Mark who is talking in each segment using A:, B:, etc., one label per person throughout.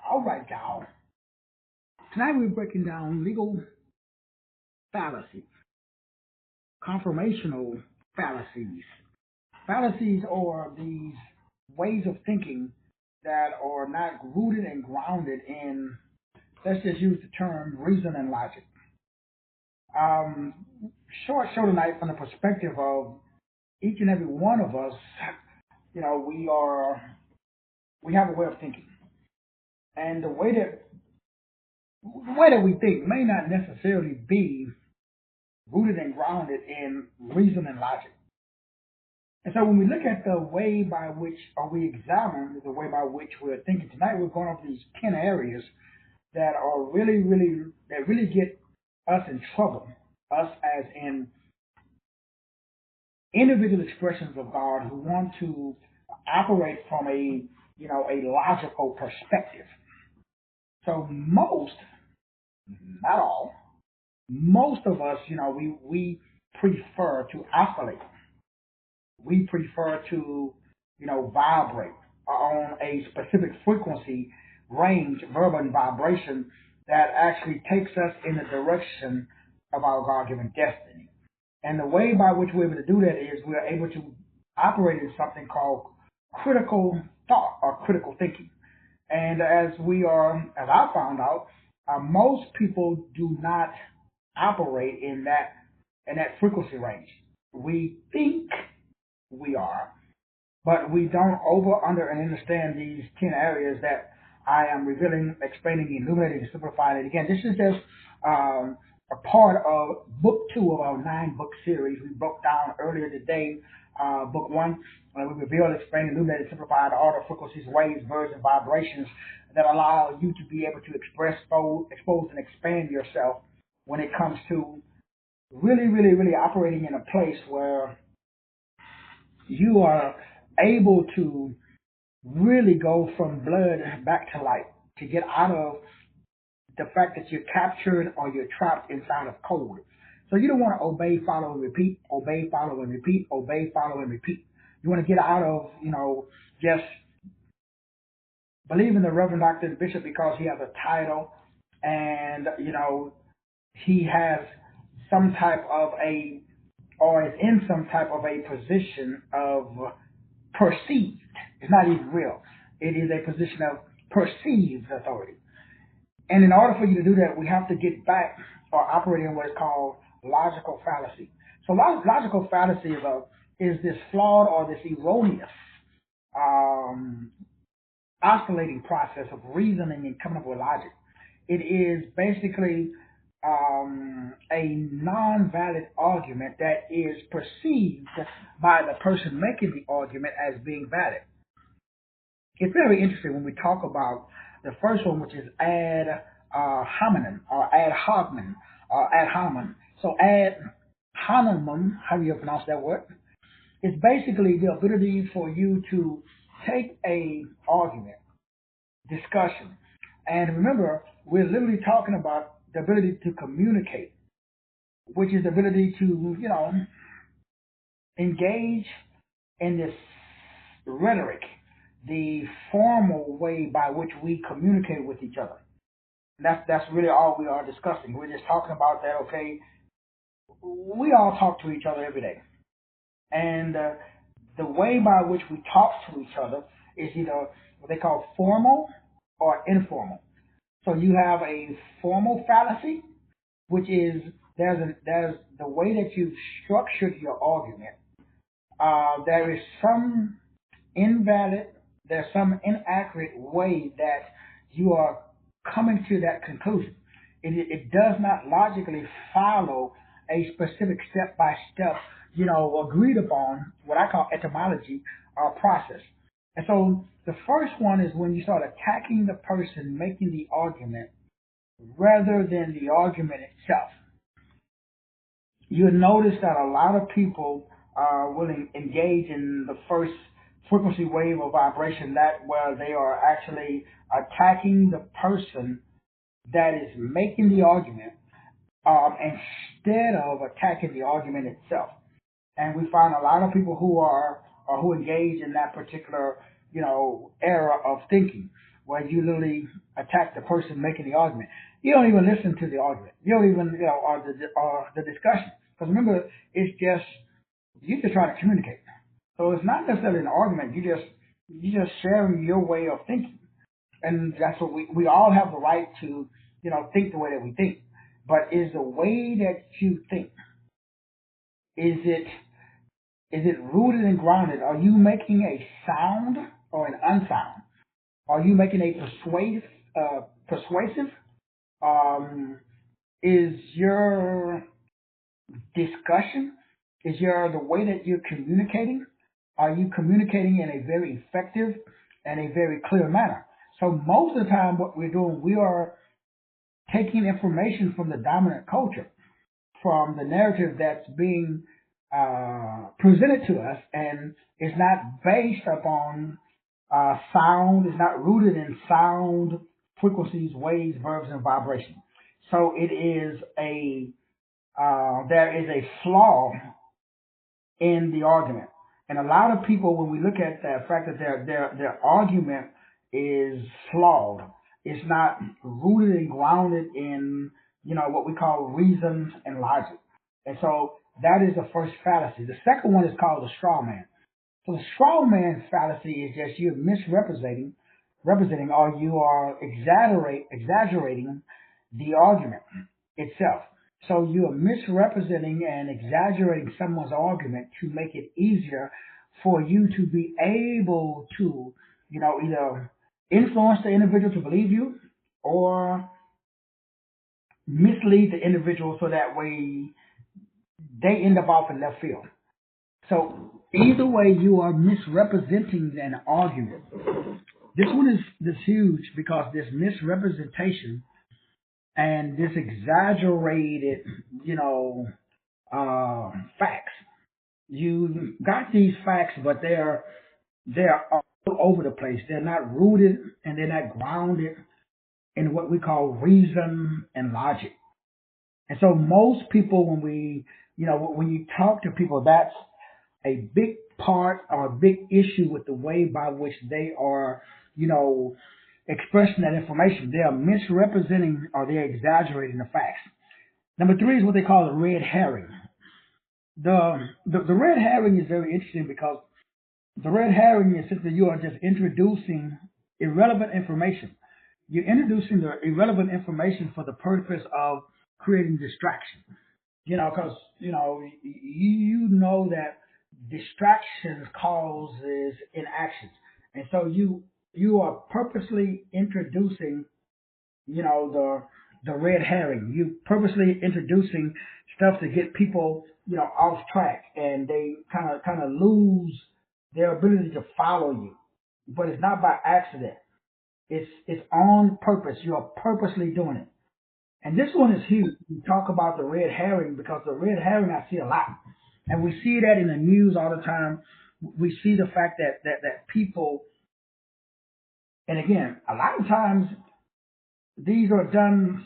A: All right, y'all. Tonight we're breaking down legal fallacies, confirmational fallacies. Fallacies are these ways of thinking that are not rooted and grounded in, let's just use the term reason and logic. Um, Short show tonight from the perspective of each and every one of us. We have a way of thinking, and the way that we think may not necessarily be rooted and grounded in reason and logic. And so when we look at the way by which, or we examine the way by which we're thinking tonight, we're going over these 10 areas that are that really get us in trouble, us as in individual expressions of God who want to operate from a logical perspective. So not all, most of us, we prefer to oscillate. We prefer to, vibrate on a specific frequency range, verbal and vibration that actually takes us in the direction of our God-given destiny. And the way by which we're able to do that is we're able to operate in something called critical thought or critical thinking. And as I found out, most people do not operate in that frequency range. We think we are, but we don't over, under, and understand these 10 areas that I am revealing, explaining, illuminating, and simplifying. And again, this is just a part of book 2 of our 9-book series. We broke down earlier today book 1, we revealed, explained, illuminated, simplified all the frequencies, waves, birds, and vibrations that allow you to be able to expose, and expand yourself when it comes to really operating in a place where you are able to really go from blood back to light, to get out of the fact that you're captured or you're trapped inside of code. So you don't want to obey, follow, and repeat, obey, follow, and repeat, obey, follow, and repeat. You want to get out of, just believing the Reverend Doctor and Bishop because he has a title and, he has some type of or is in some type of a position of perceived. It's not even real. It is a position of perceived authority. And in order for you to do that, we have to get back or operate in what is called logical fallacy. So logical fallacy is this flawed or this erroneous oscillating process of reasoning and coming up with logic. It is basically a non-valid argument that is perceived by the person making the argument as being valid. It's very interesting when we talk about the first one, which is ad hominem or ad hominem or ad hominem. So ad hominem, how do you pronounce that word? It's basically the ability for you to take a argument, discussion, and remember, we're literally talking about the ability to communicate, which is the ability to, engage in this rhetoric, the formal way by which we communicate with each other. That's really all we are discussing. We're just talking about that, okay, we all talk to each other every day. And the way by which we talk to each other is either what they call formal or informal. So you have a formal fallacy, which is there's the way that you've structured your argument. There is some there's some inaccurate way that you are coming to that conclusion. It does not logically follow a specific step-by-step, agreed upon, what I call etymology process. And so the first one is when you start attacking the person making the argument rather than the argument itself. You'll notice that a lot of people will engage in the first frequency wave or vibration, that where they are actually attacking the person that is making the argument instead of attacking the argument itself. And we find a lot of people who engage in that particular, era of thinking, where you literally attack the person making the argument. You don't even listen to the argument. You don't even, or the discussion. Because remember, it's just, you're just trying to communicate. So it's not necessarily an argument. You just sharing your way of thinking. And that's what we all have the right to, think the way that we think. But is the way that you think, is it is it rooted and grounded? Are you making a sound or an unsound? Are you making a persuasive? Um, is your discussion, is your the way that you're communicating? Are you communicating in a very effective and a very clear manner? So most of the time, what we're doing, we are taking information from the dominant culture, from the narrative that's being presented to us, and it's not based upon sound, it's not rooted in sound, frequencies, waves, verbs, and vibration. So it is there is a flaw in the argument. And a lot of people, when we look at the fact that their argument is flawed, it's not rooted and grounded in what we call reason and logic. And so that is the first fallacy. The second one is called the straw man. So the straw man fallacy is just you're representing, or you are exaggerating the argument itself. So you are misrepresenting and exaggerating someone's argument to make it easier for you to be able to, either influence the individual to believe you or mislead the individual so that way they end up off in left field. So either way, you are misrepresenting an argument. This one is this huge because this misrepresentation and this exaggerated, facts. You got these facts, but they're all over the place. They're not rooted and they're not grounded in what we call reason and logic. And so most people, when you talk to people, that's a big part or a big issue with the way by which they are, expressing that information. They are misrepresenting or they're exaggerating the facts. Number three is what they call the red herring. The red herring is very interesting because the red herring is simply you are just introducing irrelevant information. You're introducing the irrelevant information for the purpose of creating distraction. Because you know that distractions causes inactions, and so you are purposely introducing, the red herring. You purposely introducing stuff to get people, off track, and they kind of lose their ability to follow you. But it's not by accident. It's on purpose. You are purposely doing it. And this one is huge. We talk about the red herring because the red herring I see a lot. And we see that in the news all the time. We see the fact that people, and again, a lot of times these are done,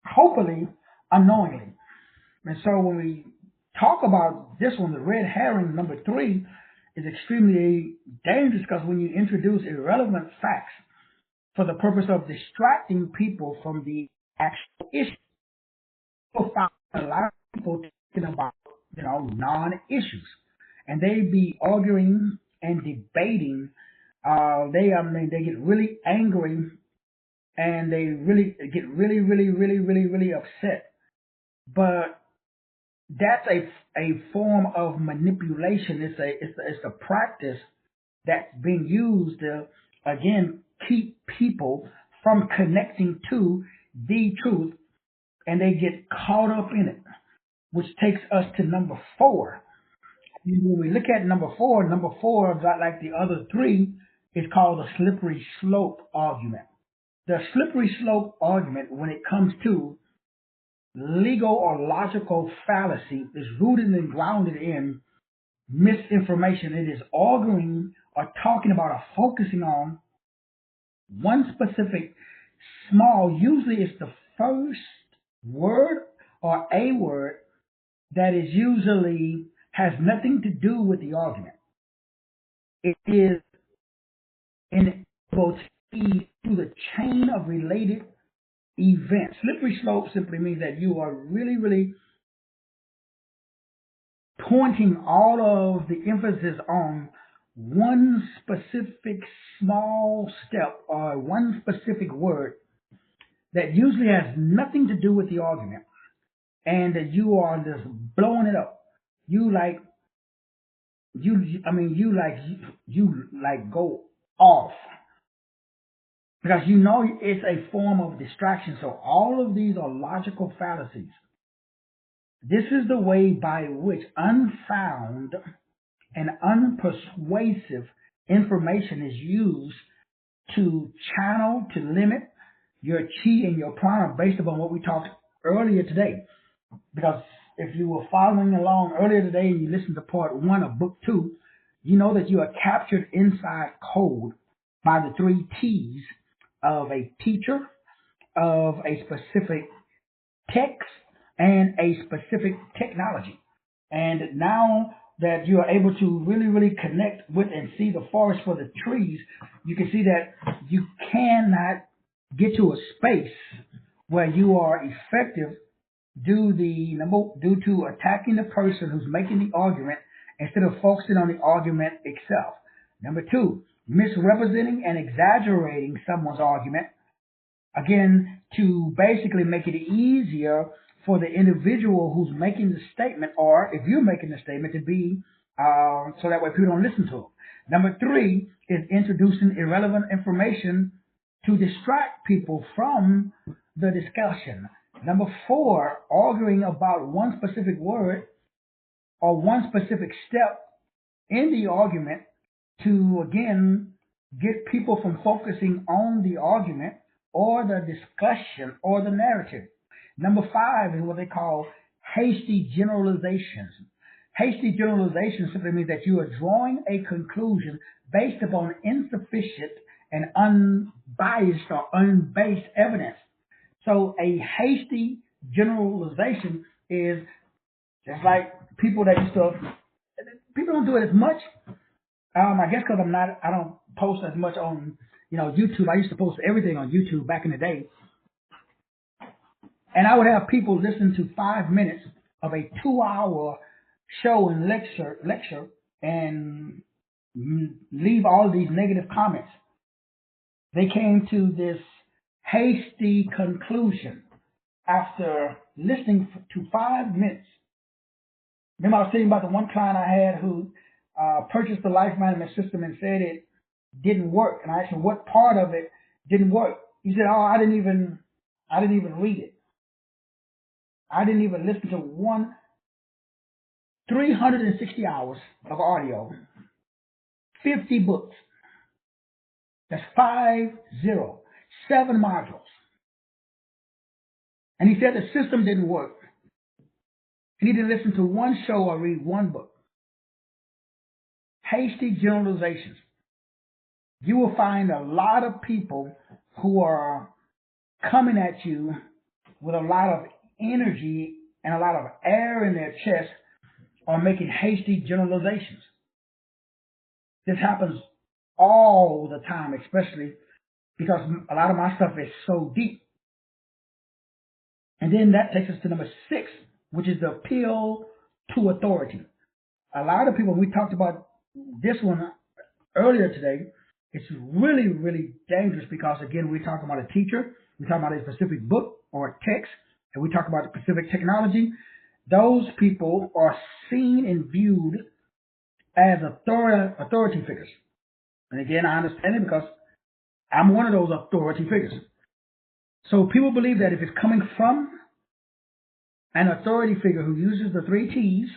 A: hopefully unknowingly. And so when we talk about this one, the red herring, number three, is extremely dangerous because when you introduce irrelevant facts for the purpose of distracting people from the actual issue, you'll find a lot of people talking about, non-issues, and they be arguing and debating. They get really angry and they really get really, really, really, really, really upset. But that's a form of manipulation. It's a practice that's being used to again keep people from connecting to the truth, and they get caught up in it, which takes us to number four. When we look at number four, like the other three, is called the slippery slope argument. The slippery slope argument, when it comes to legal or logical fallacy, is rooted and grounded in misinformation. It is arguing or talking about or focusing on one specific small, usually it's the first word or a word that is usually has nothing to do with the argument. It is inevitable through the chain of related events. Slippery slope simply means that you are really, really pointing all of the emphasis on one specific small step or one specific word that usually has nothing to do with the argument, and that you are just blowing it up. You like you go off because you know it's a form of distraction. So all of these are logical fallacies. This is the way by which unfound and unpersuasive information is used to channel, to limit your chi and your prana based upon what we talked earlier today. Because if you were following along earlier today and you listened to part 1 of book 2, you know that you are captured inside code by the 3 T's of a teacher, of a specific text, and a specific technology. And now that you are able to really, really connect with and see the forest for the trees, you can see that you cannot get to a space where you are effective due to attacking the person who's making the argument instead of focusing on the argument itself. Number 2, misrepresenting and exaggerating someone's argument, again, to basically make it easier for the individual who's making the statement, or if you're making the statement, to be so that way people don't listen to it. Number 3 is introducing irrelevant information to distract people from the discussion. Number 4, arguing about one specific word or one specific step in the argument to, again, get people from focusing on the argument or the discussion or the narrative. Number 5 is what they call hasty generalizations. Hasty generalizations simply means that you are drawing a conclusion based upon insufficient and unbiased or unbased evidence. So a hasty generalization is just like people don't do it as much. I guess because I don't post as much on, YouTube. I used to post everything on YouTube back in the day. And I would have people listen to 5 minutes of a 2-hour show and lecture and leave all these negative comments. They came to this hasty conclusion after listening to 5 minutes. Remember, I was telling you about the one client I had who purchased the life management system and said it didn't work. And I asked him what part of it didn't work. He said, "Oh, I didn't even read it. I didn't even listen to 360 hours of audio, 50 books. That's 50, 7 modules." And he said the system didn't work. He didn't listen to one show or read one book. Hasty generalizations. You will find a lot of people who are coming at you with a lot of energy and a lot of air in their chest are making hasty generalizations. This happens all the time, especially because a lot of my stuff is so deep. And then that takes us to number 6, which is the appeal to authority. A lot of people, we talked about this one earlier today, it's really, really dangerous because, again, we're talking about a teacher, we're talking about a specific book or a text, and we talk about a specific technology. Those people are seen and viewed as authority figures. And again, I understand it because I'm one of those authority figures. So people believe that if it's coming from an authority figure who uses the 3 T's,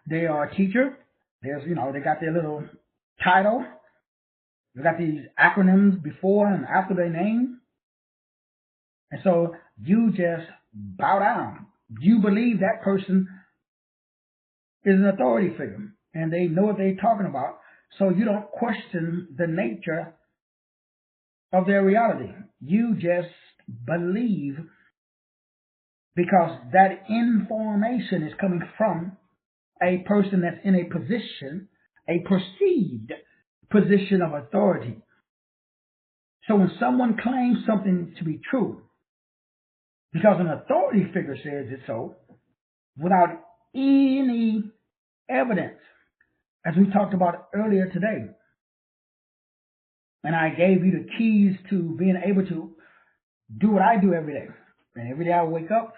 A: they are a teacher. They got their little title. They got these acronyms before and after their name. And so you just bow down. You believe that person is an authority figure and they know what they're talking about. So you don't question the nature of their reality. You just believe because that information is coming from a person that's in a position, a perceived position of authority. So when someone claims something to be true, because an authority figure says it so, without any evidence, as we talked about earlier today, and I gave you the keys to being able to do what I do every day. And every day I wake up,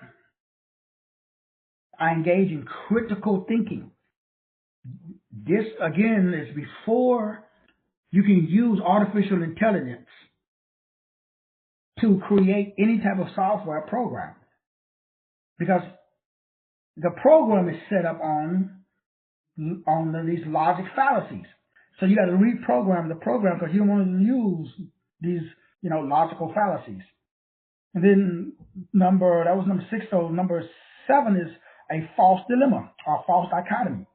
A: I engage in critical thinking. This, again, is before you can use artificial intelligence to create any type of software program. Because the program is set up on these logic fallacies. So you got to reprogram the program because you don't want to use these, logical fallacies. And then that was number 6. So number 7 is a false dilemma or false dichotomy.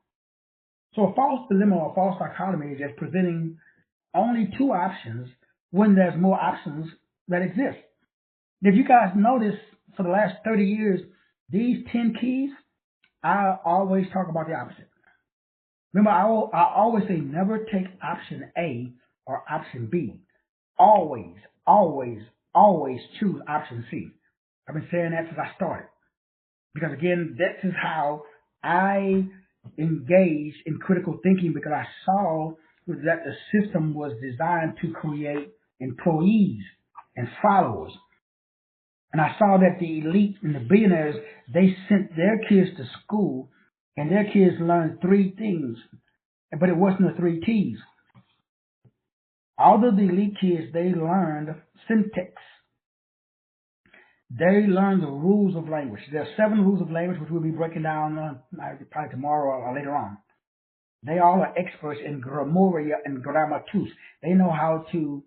A: So a false dilemma or false dichotomy is just presenting only 2 options when there's more options that exist. If you guys notice, for the last 30 years, these 10 keys, I always talk about the opposite. Remember, I always say never take option A or option B. Always, always, always choose option C. I've been saying that since I started. Because again, this is how I engaged in critical thinking, because I saw that the system was designed to create employees and followers. And I saw that the elite and the billionaires, they sent their kids to school and their kids learned 3 things, but it wasn't the 3 T's. Although the elite kids, they learned syntax. They learned the rules of language. There are 7 rules of language, which we'll be breaking down probably tomorrow or later on. They all are experts in grammaria and grammatus. They know how to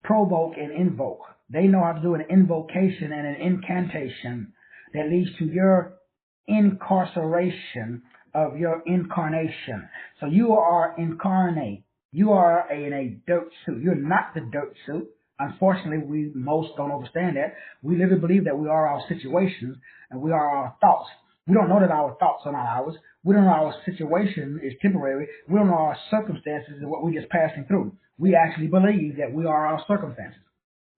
A: provoke and invoke. They know how to do an invocation and an incantation that leads to your incarceration of your incarnation. So you are incarnate. You are in a dirt suit. You're not the dirt suit. Unfortunately, most don't understand that. We live and believe that we are our situations and we are our thoughts. We don't know that our thoughts are not ours. We don't know our situation is temporary. We don't know our circumstances and what we're just passing through. We actually believe that we are our circumstances.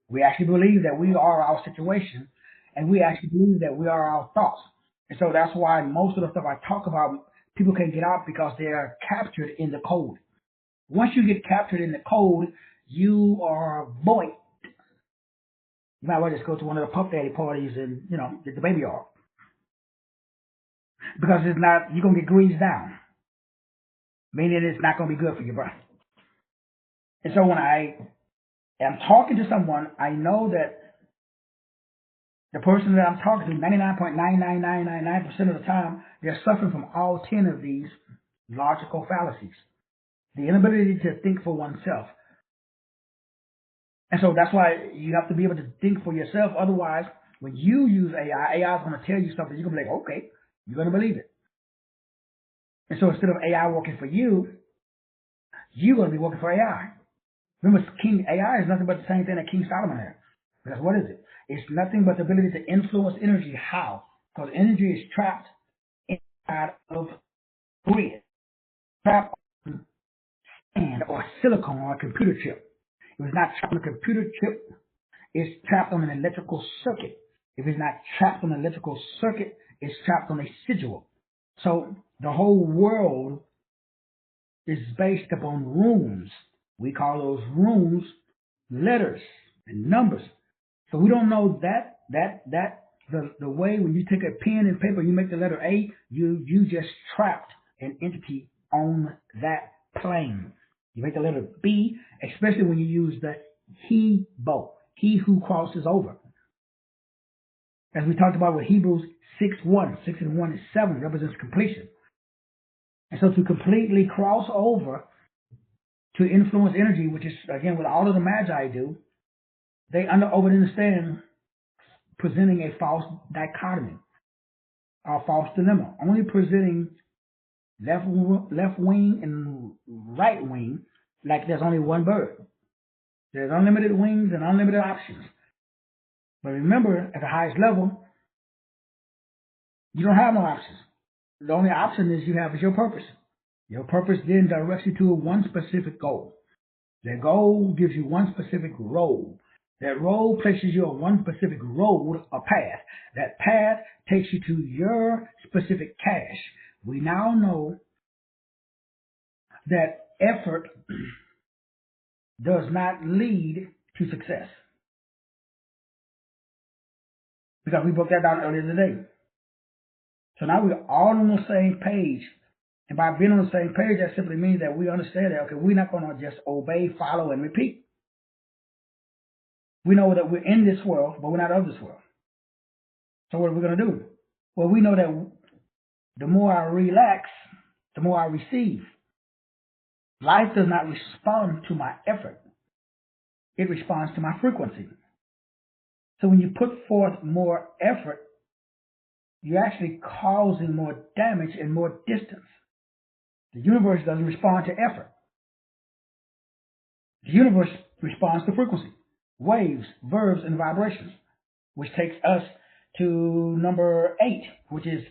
A: We actually believe that we are our situation, and we actually believe that we are our thoughts. And so that's why most of the stuff I talk about, people can't get out because they are captured in the code. Once you get captured in the code, you are buoyant. You might well just go to one of the Puff Daddy parties and, get the baby off. Because you're going to get greased down. Meaning it's not going to be good for your brain. And so when I am talking to someone, I know that the person that I'm talking to, 99.99999% of the time, they're suffering from all 10 of these logical fallacies. The inability to think for oneself. And so that's why you have to be able to think for yourself. Otherwise, when you use AI, AI is going to tell you something. You're going to be like, okay, you're going to believe it. And so instead of AI working for you, you're going to be working for AI. Remember, AI is nothing but the same thing that King Solomon had. Because what is it? It's nothing but the ability to influence energy. How? Because energy is trapped inside of grid, trapped on sand or silicon or a computer chip. If it's not trapped on a computer chip, it's trapped on an electrical circuit. If it's not trapped on an electrical circuit, it's trapped on a sigil. So the whole world is based upon runes. We call those runes letters and numbers. So we don't know that the way when you take a pen and paper, you make the letter A, you just trapped an entity on that plane. You make the letter B, especially when you use the he-bo, he who crosses over. As we talked about with Hebrews 6:1, 6 and 1 is 7, represents completion. And so to completely cross over to influence energy, which is, again, what all of the Magi do, they overunderstand presenting a false dichotomy or false dilemma, only presenting left wing and right wing like there's only one bird. There's unlimited wings and unlimited options. But remember, at the highest level, you don't have no options. The only option is you have is your purpose. Your purpose then directs you to one specific goal. That goal gives you one specific role. That role places you on one specific road or path. That path takes you to your specific cash. We now know that effort does not lead to success. Because we broke that down earlier today. So now we're all on the same page. And by being on the same page, that simply means that we understand that, okay, we're not going to just obey, follow, and repeat. We know that we're in this world, but we're not of this world. So what are we going to do? Well, we know that the more I relax, the more I receive. Life does not respond to my effort. It responds to my frequency. So when you put forth more effort, you're actually causing more damage and more distance. The universe doesn't respond to effort. The universe responds to frequency, waves, verbs, and vibrations, which takes us to number 8, which is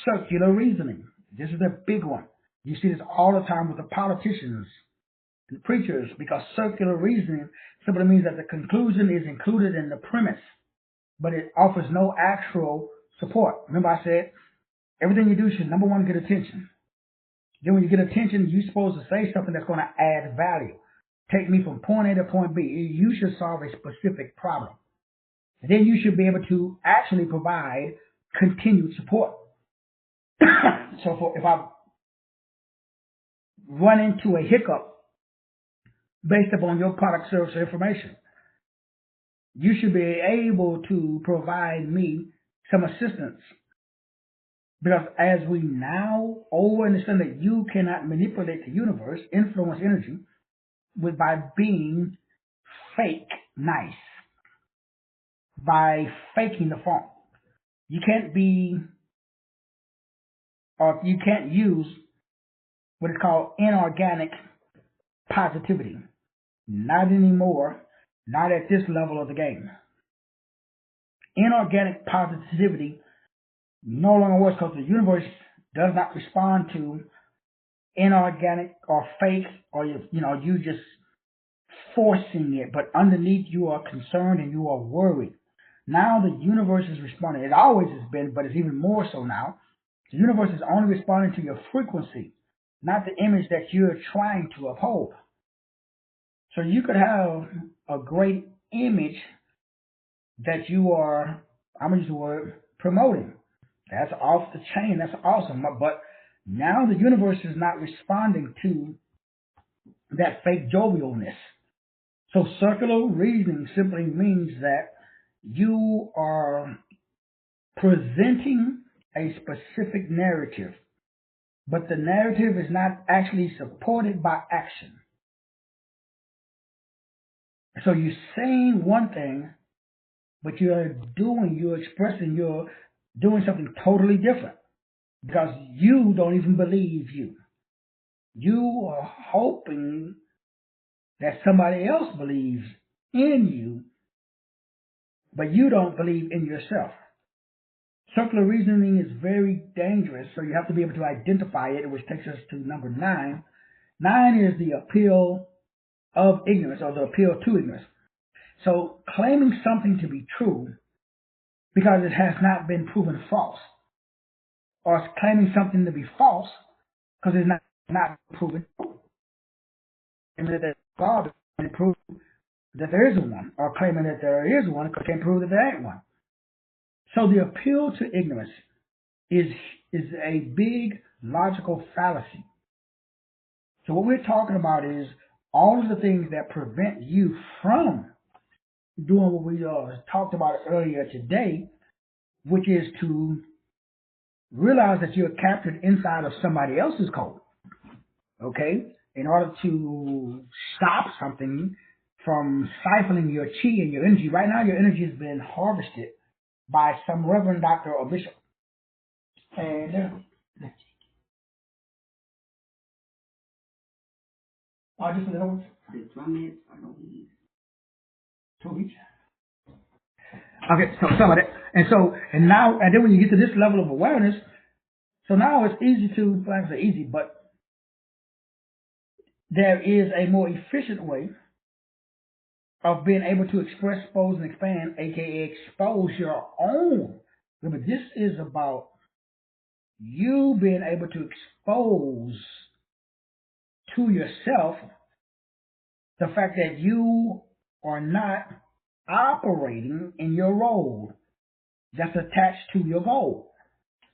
A: circular reasoning. This is a big one. You see this all the time with the politicians and preachers, because circular reasoning simply means that the conclusion is included in the premise, but it offers no actual support. Remember I said, everything you do should, number one, get attention. Then when you get attention, you're supposed to say something that's going to add value. Take me from point A to point B. You should solve a specific problem. And then you should be able to actually provide continued support. So if I run into a hiccup based upon your product, service, or information, you should be able to provide me some assistance. Because as we now understand that you cannot manipulate the universe, influence energy, by being fake nice, by faking the funk. You can't be, or you can't use what is called inorganic positivity. Not anymore, not at this level of the game. Inorganic positivity no longer works because the universe does not respond to inorganic or fake, or you just forcing it, but underneath you are concerned and you are worried. Now the universe is responding. It always has been, but it's even more so now. The universe is only responding to your frequency, not the image that you're trying to uphold. So you could have a great image that you are, I'm going to use the word, promoting. That's off the chain. That's awesome. But now the universe is not responding to that fake jovialness. So circular reasoning simply means that you are presenting a specific narrative, but the narrative is not actually supported by action. So you're saying one thing, but you're expressing, you're doing something totally different, because you don't even believe you. You are hoping that somebody else believes in you, but you don't believe in yourself. Circular reasoning is very dangerous, so you have to be able to identify it, which takes us to number 9. 9 is the appeal of ignorance, or the appeal to ignorance. So claiming something to be true because it has not been proven false, or claiming something to be false because it's not proven true. And that God can prove that there isn't one, or claiming that there is one because can't prove that there ain't one. So the appeal to ignorance is a big logical fallacy. So what we're talking about is all of the things that prevent you from doing what we talked about earlier today, which is to realize that you're captured inside of somebody else's code. Okay? In order to stop something from siphoning your chi and your energy. Right now, your energy has been harvested by some reverend doctor or bishop. And just a little it's 1 minute, I don't need 2 weeks. Okay, so some of that. And then when you get to this level of awareness, so now it's easy to, like I say easy, but there is a more efficient way of being able to express, expose, and expand, aka expose your own. Remember, this is about you being able to expose to yourself the fact that you are not operating in your role that's attached to your goal.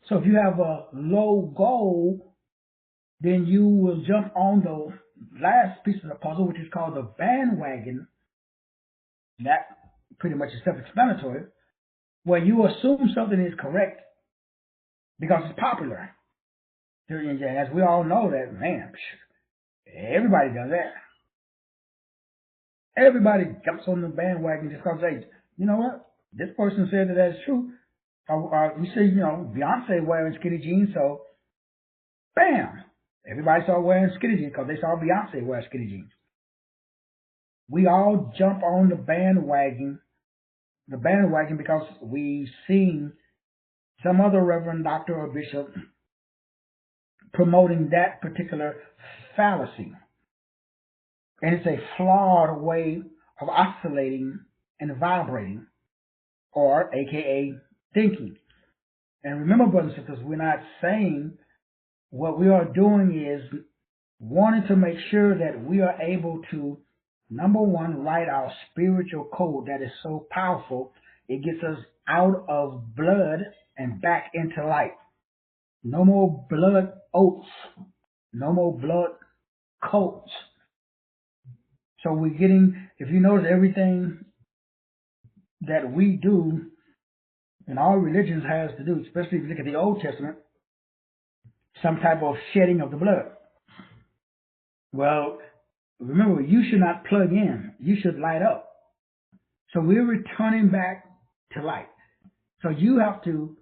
A: So if you have a low goal, then you will jump on the last piece of the puzzle, which is called the bandwagon. That pretty much is self-explanatory, where you assume something is correct because it's popular. As we all know that, man, everybody does that. Everybody jumps on the bandwagon just because they, you know what, this person said that that's true. We see, Beyonce wearing skinny jeans, so bam, everybody started wearing skinny jeans because they saw Beyonce wear skinny jeans. We all jump on the bandwagon because we've seen some other reverend doctor or bishop promoting that particular fallacy. And it's a flawed way of oscillating and vibrating, or aka thinking. And remember, brothers and sisters, we're not saying, what we are doing is wanting to make sure that we are able to, number one, write our spiritual code that is so powerful, it gets us out of blood and back into light. No more blood oats. No more blood coats. So we're getting, if you notice, everything that we do in all religions has to do, especially if you look at the Old Testament, some type of shedding of the blood. Well, remember, you should not plug in. You should light up. So we're returning back to light. So you have to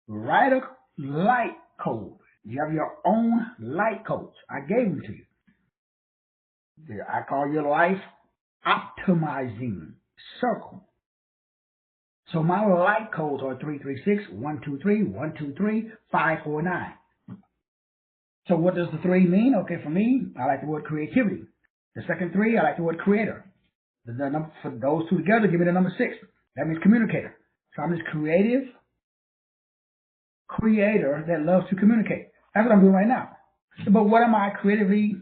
A: write a light code. You have your own light codes. I gave them to you. I call your life optimizing circle. So my light codes are 336, 123, 123, 549. So what does the 3 mean? Okay, for me, I like the word creativity. The second 3, I like the word creator. The number, for those two together, give me the number 6. That means communicator. So I'm this creative creator that loves to communicate. That's what I'm doing right now. But what am I creatively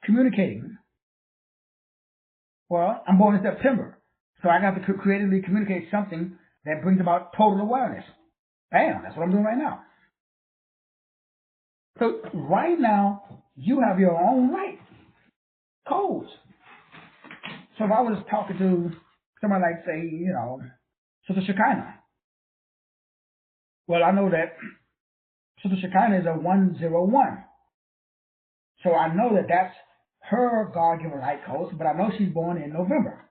A: communicating? Well, I'm born in September. So I got to creatively communicate something that brings about total awareness. Bam, that's what I'm doing right now. So right now, you have your own light codes. So if I was talking to somebody like, say, Sister Shekinah, well, I know that Sister Shekinah is a 101. So I know that that's her God-given light codes, but I know she's born in November.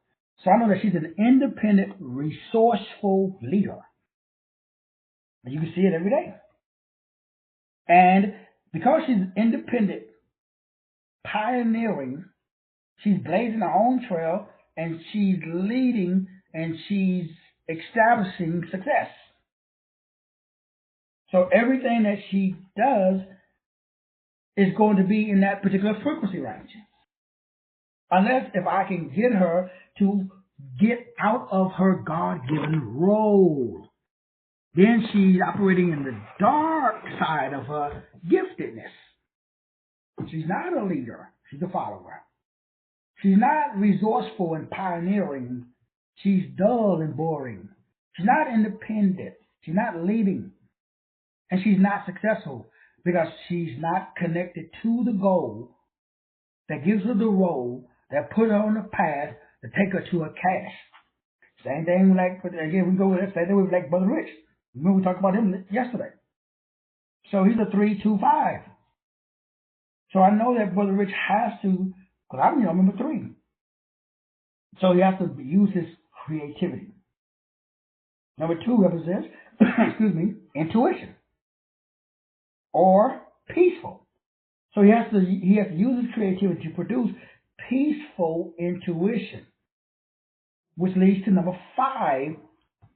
A: So I know that she's an independent, resourceful leader. And you can see it every day. And because she's independent, pioneering, she's blazing her own trail, and she's leading, and she's establishing success. So everything that she does is going to be in that particular frequency range. Unless if I can get her to get out of her God-given role. Then she's operating in the dark side of her giftedness. She's not a leader. She's a follower. She's not resourceful and pioneering. She's dull and boring. She's not independent. She's not leading. And she's not successful because she's not connected to the goal that gives her the role, that put her on the path to take her to her cash. Same thing like, again, we go with that. Same thing with like Brother Rich. Remember we talked about him yesterday. So he's a 3-2-5. So I know that Brother Rich has to, because I'm number 3. So he has to use his creativity. Number 2 represents, intuition or peaceful. So he has to use his creativity to produce peaceful intuition, which leads to number 5,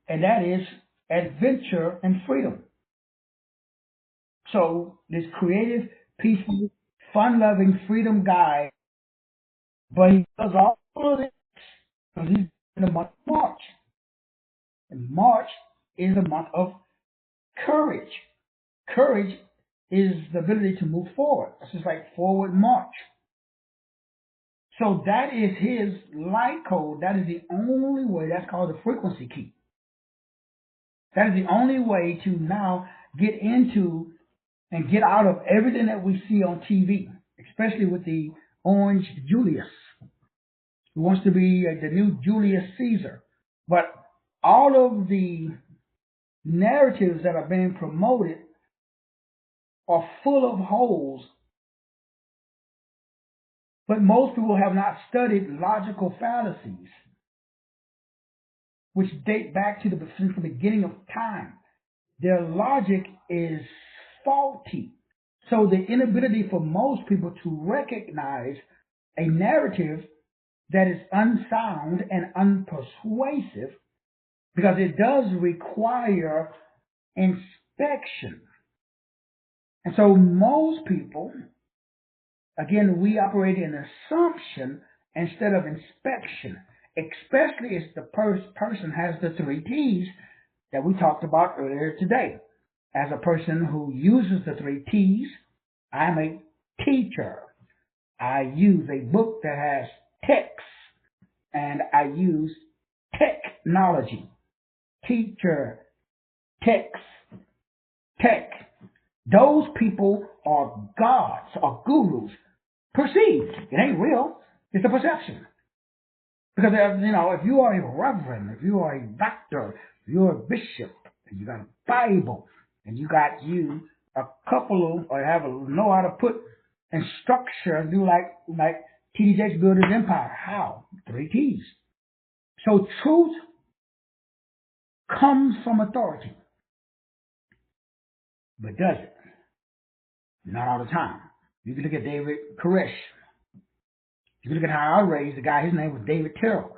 A: and that is adventure and freedom. So this creative, peaceful, fun-loving freedom guy, but he does all of this because he's in the month of March. And March is a month of courage. Courage is the ability to move forward. It's just like forward march. So that is his light code. That is the only way. That's called the frequency key. That is the only way to now get into and get out of everything that we see on TV, especially with the orange Julius, who wants to be the new Julius Caesar. But all of the narratives that are being promoted are full of holes. But most people have not studied logical fallacies, which date back to since the beginning of time. Their logic is faulty. So the inability for most people to recognize a narrative that is unsound and unpersuasive, because it does require inspection. And so most people, again, we operate in assumption instead of inspection, especially if the person has the 3 T's that we talked about earlier today. As a person who uses the 3 T's, I'm a teacher. I use a book that has text, and I use technology. Teacher, text, tech. Those people are gods, are gurus. Perceived. It ain't real. It's a perception. Because, if you are a reverend, if you are a doctor, if you're a bishop, and you got a Bible, and you got a couple of, or know how to put and structure, do like T.D. Jakes built his empire. How? 3 T's. So truth comes from authority. But does it? Not all the time. You can look at David Koresh. You can look at how I raised the guy. His name was David Terrell.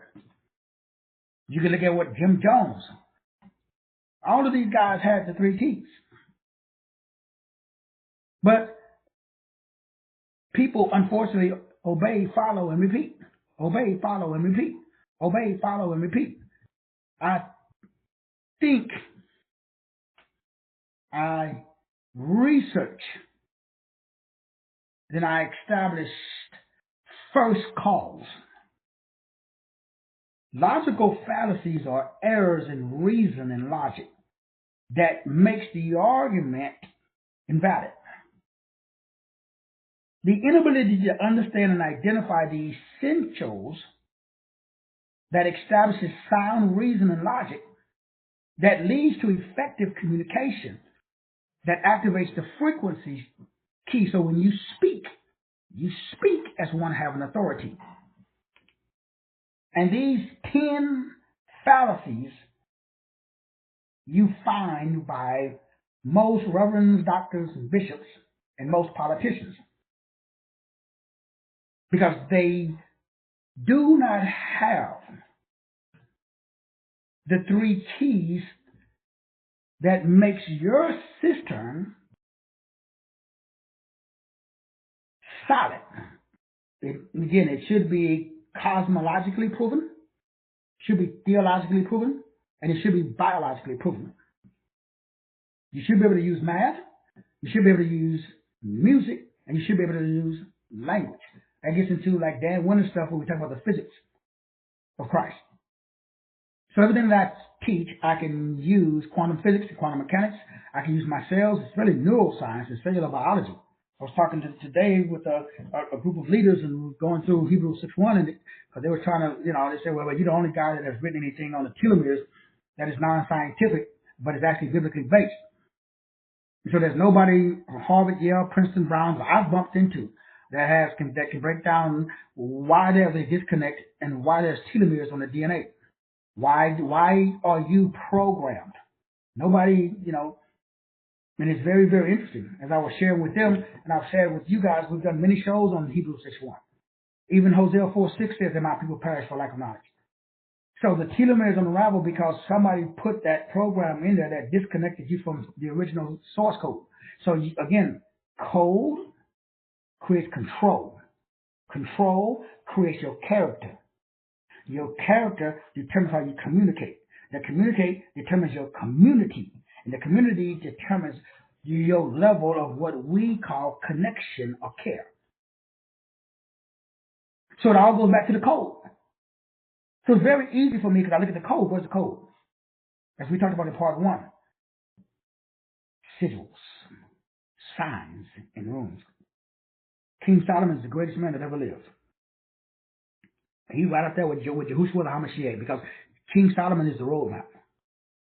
A: You can look at what Jim Jones. All of these guys had the 3 T's. But people, unfortunately, obey, follow, and repeat. Obey, follow, and repeat. Obey, follow, and repeat. I think I research. Then I established first cause. Logical fallacies are errors in reason and logic that makes the argument invalid. The inability to understand and identify the essentials that establishes sound reason and logic that leads to effective communication that activates the frequency key. So when you speak as one having authority. And these 10 fallacies you find by most reverends, doctors, and bishops, and most politicians. Because they do not have the 3 keys that makes your cistern solid. It should be cosmologically proven, should be theologically proven, and it should be biologically proven. You should be able to use math, you should be able to use music, and you should be able to use language. That gets into like Dan Winter stuff when we talk about the physics of Christ. So everything that I teach, I can use quantum physics and quantum mechanics. I can use my cells. It's really neuroscience and cellular biology. I was talking today with a group of leaders and we were going through Hebrews 6:1, and because they were trying to, they said, well, you're the only guy that has written anything on the telomeres that is non-scientific, but is actually biblically based. So there's nobody from Harvard, Yale, Princeton, Brown that I've bumped into that can break down why there's a disconnect and why there's telomeres on the DNA. Why are you programmed? Nobody, and it's very, very interesting. As I was sharing with them, and I've shared with you guys, we've done many shows on Hebrews 6:1. Even Hosea 4:6 says that my people perish for lack of knowledge. So the telomeres unravel because somebody put that program in there that disconnected you from the original source code. So again, code, creates control. Control creates your character. Your character determines how you communicate. The communicate determines your community. And the community determines your level of what we call connection or care. So it all goes back to the code. So it's very easy for me because I look at the code. What's the code? As we talked about in part one, sigils, signs, and runes. King Solomon is the greatest man that ever lived. He's right up there with Yahushua the HaMashiach because King Solomon is the roadmap.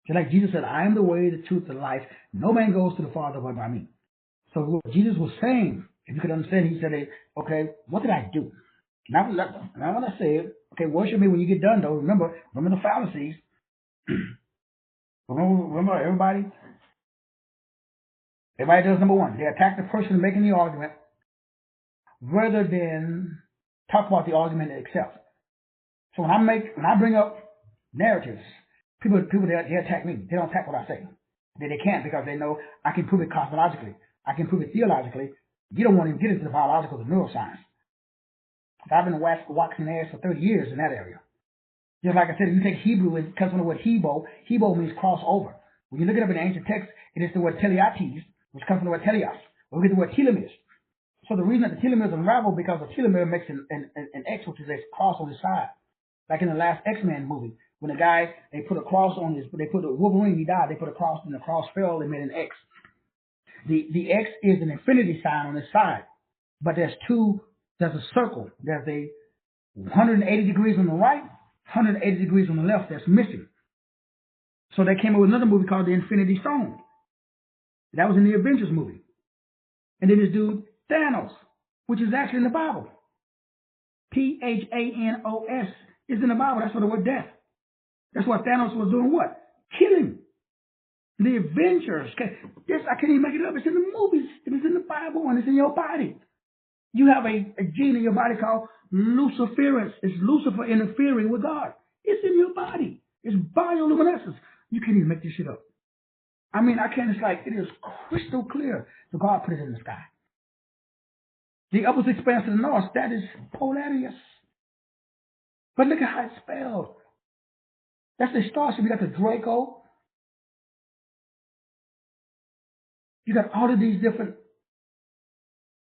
A: Just like Jesus said, I am the way, the truth, the life. No man goes to the Father but by me. So what Jesus was saying, if you could understand, he said, okay, what did I do? Now when I said, okay, worship me when you get done, though. Remember the fallacies. remember everybody does number one. They attack the person making the argument rather than talk about the argument itself. So when I bring up narratives, people they attack me. They don't attack what I say. They can't because they know I can prove it cosmologically. I can prove it theologically. You don't want to even get into the biological, the neuroscience. I've been waxing ass for 30 years in that area. Just like I said, if you take Hebrew, it comes from the word Hebo. Hebo means crossover. When you look it up in the ancient text, it is the word teleates, which comes from the word teleos. We get the word telomeres. So the reason that the telomeres unravel because the telomere makes an X, which is a cross on his side. Like in the last X-Men movie, when the guy, they put a cross on they put a Wolverine, he died, they put a cross, and the cross fell, they made an X. The X is an infinity sign on his side. But there's a circle. There's a 180 degrees on the right, 180 degrees on the left that's missing. So they came up with another movie called The Infinity Stone. That was in the Avengers movie. And then this dude, Thanos, which is actually in the Bible. Thanos is in the Bible. That's for the word death. That's what Thanos was doing what? Killing. The Avengers. This, I can't even make it up. It's in the movies. It is in the Bible and it's in your body. You have a gene in your body called luciferase. It's Lucifer interfering with God. It's in your body. It's bioluminescence. You can't even make this shit up. I mean, I can't. It's like, it is crystal clear. So God put it in the sky. The upper expanse of the north, that is Polarius. But look at how it's spelled. That's the starship. You got the Draco. You got all of these different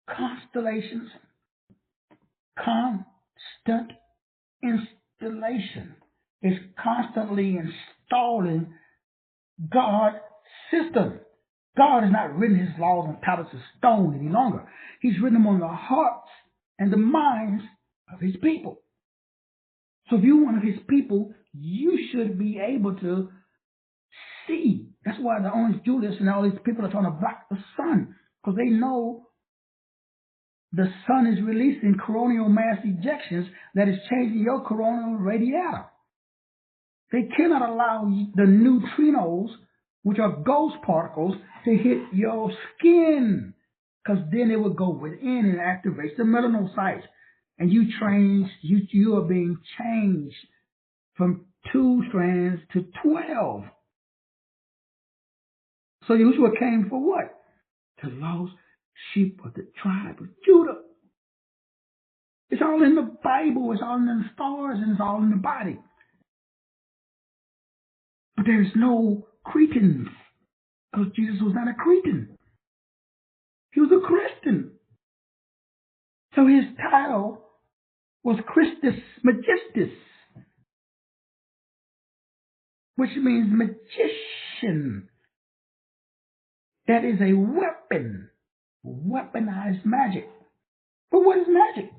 A: constellations. Constant installation is constantly installing God's system. God has not written his laws on tablets of stone any longer. He's written them on the hearts and the minds of his people. So if you're one of his people, you should be able to see. That's why the Orange Julius and all these people are trying to block the sun, because they know the sun is releasing coronal mass ejections that is changing your coronal radiator. They cannot allow the neutrinos, which are ghost particles, to hit your skin, because then it will go within and activate the melanocytes. And you are being changed from 2 strands to 12. So Yahushua came for what? The lost sheep of the tribe of Judah. It's all in the Bible, it's all in the stars, and it's all in the body. But there's no Cretans, because Jesus was not a Cretan. He was a Christian. So his title was Christus Magistus, which means magician. That is a weapon, weaponized magic. But what is magic?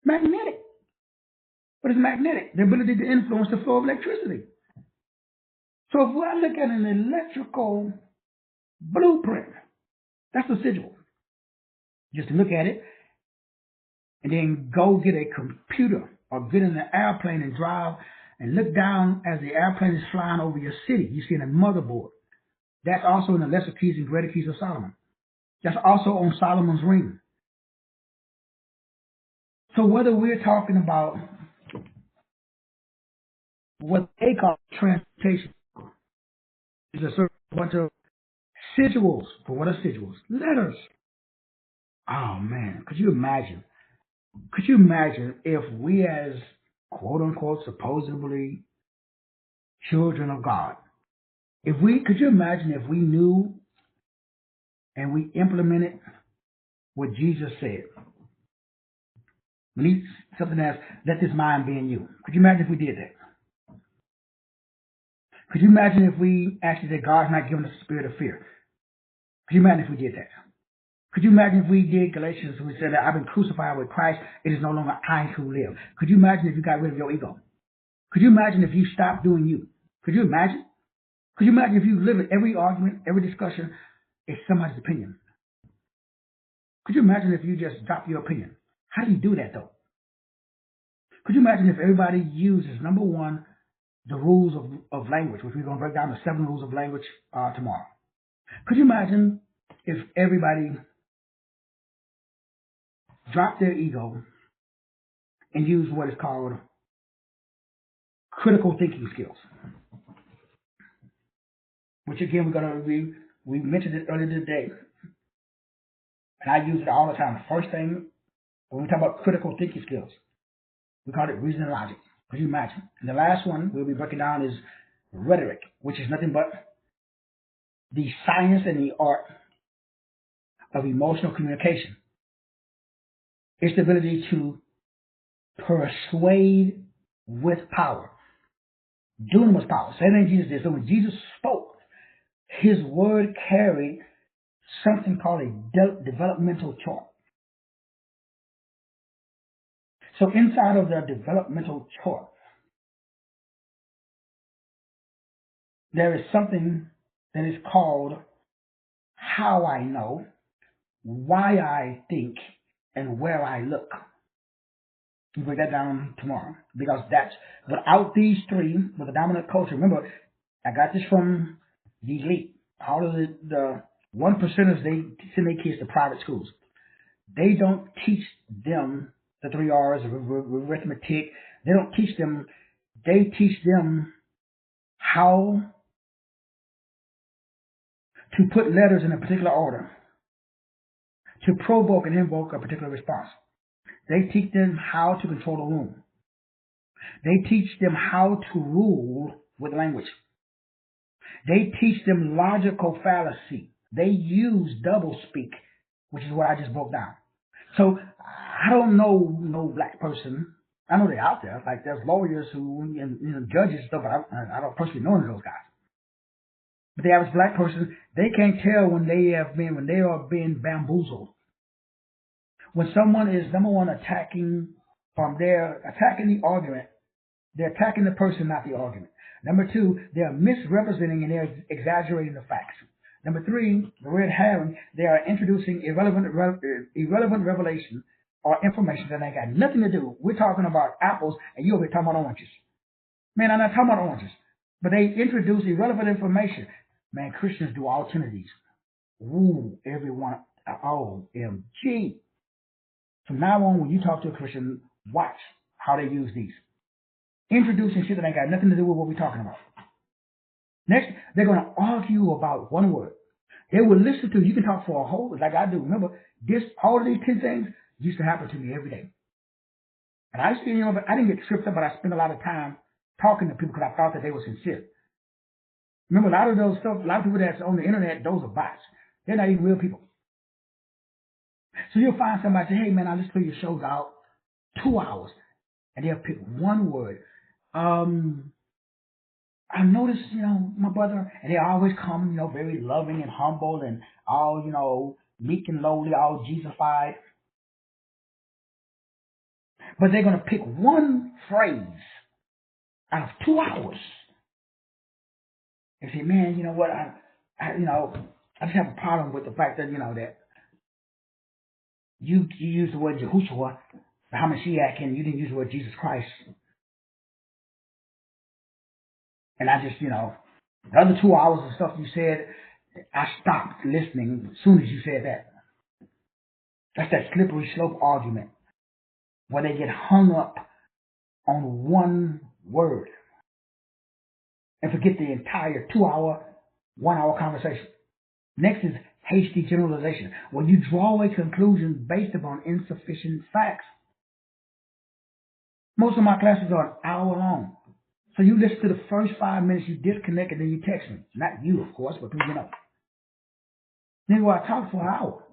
A: Magnetic. What is magnetic? The ability to influence the flow of electricity. So if I look at an electrical blueprint, that's a sigil. Just to look at it, and then go get a computer or get in an airplane and drive and look down as the airplane is flying over your city. You see a motherboard. That's also in the lesser keys and greater keys of Solomon. That's also on Solomon's ring. So whether we're talking about what they call transportation, is a certain bunch of sigils. But what are sigils? Letters. Oh man, could you imagine? Could you imagine if we as quote unquote supposedly children of God, could you imagine if we knew and we implemented what Jesus said? Something else, let this mind be in you. Could you imagine if we did that? Could you imagine if we actually said God's not giving us a spirit of fear? Could you imagine if we did that? Could you imagine if we did Galatians, we said that I've been crucified with Christ, it is no longer I who live? Could you imagine if you got rid of your ego? Could you imagine if you stopped doing you? Could you imagine? Could you imagine if you live in every argument, every discussion, is somebody's opinion? Could you imagine if you just drop your opinion? How do you do that though? Could you imagine if everybody uses, number one, the rules of language, which we're going to break down the 7 rules of language tomorrow? Could you imagine if everybody dropped their ego and used what is called critical thinking skills? Which again, we're going to review. We mentioned it earlier today, and I use it all the time. The first thing, when we talk about critical thinking skills, we call it reason and logic. Could you imagine? And the last one we'll be breaking down is rhetoric, which is nothing but the science and the art of emotional communication. It's the ability to persuade with power. Dunamis power. Same thing Jesus did. So when Jesus spoke, his word carried something called a developmental chart. So inside of the developmental chart, there is something that is called how I know, why I think, and where I look. We'll break that down tomorrow, because that's without these 3 with the dominant culture. Remember, I got this from the elite. All of the 1%ers, they send their kids to private schools. They don't teach them the 3 R's, arithmetic. They don't teach them. They teach them how to put letters in a particular order, to provoke and invoke a particular response. They teach them how to control the room. They teach them how to rule with language. They teach them logical fallacy. They use doublespeak, which is what I just broke down. So I don't know no black person. I know they're out there. Like there's lawyers who, and judges and stuff, but I don't personally know any of those guys. But the average black person, they can't tell when they are being bamboozled. When someone is, number one, they're attacking the argument. They're attacking the person, not the argument. Number 2, they're misrepresenting and they're exaggerating the facts. Number 3, the red herring, they are introducing irrelevant revelation or information that ain't got nothing to do. We're talking about apples and you'll be talking about oranges. Man, I'm not talking about oranges. But they introduce irrelevant information. Man, Christians do all 10 of these. Ooh, everyone, OMG. From now on, when you talk to a Christian, watch how they use these. Introducing shit that ain't got nothing to do with what we're talking about. Next, they're going to argue about one word. They will listen to you. You can talk for a whole, like I do. Remember, all of these 10 things used to happen to me every day. And I used to, I didn't get tripped up, but I spent a lot of time talking to people because I thought that they were sincere. Remember, a lot of people that's on the internet, those are bots. They're not even real people. So you'll find somebody say, hey man, I listen to your shows out 2 hours. And they'll pick one word. I noticed, my brother, and they always come, very loving and humble and all, meek and lowly, all Jesusified. But they're going to pick one phrase out of 2 hours and say, man, you know what, I just have a problem with the fact that, that you use the word Yahushua, the Hamashiach, and you didn't use the word Jesus Christ. And I just, the other 2 hours of stuff you said, I stopped listening as soon as you said that. That's that slippery slope argument where they get hung up on one word and forget the entire 2 hour, 1 hour conversation. Next is hasty generalization. When you draw a conclusion based upon insufficient facts. Most of my classes are an hour long. So you listen to the first 5 minutes, you disconnect, and then you text me. Not you, of course, but people you know. Then I talk for an hour.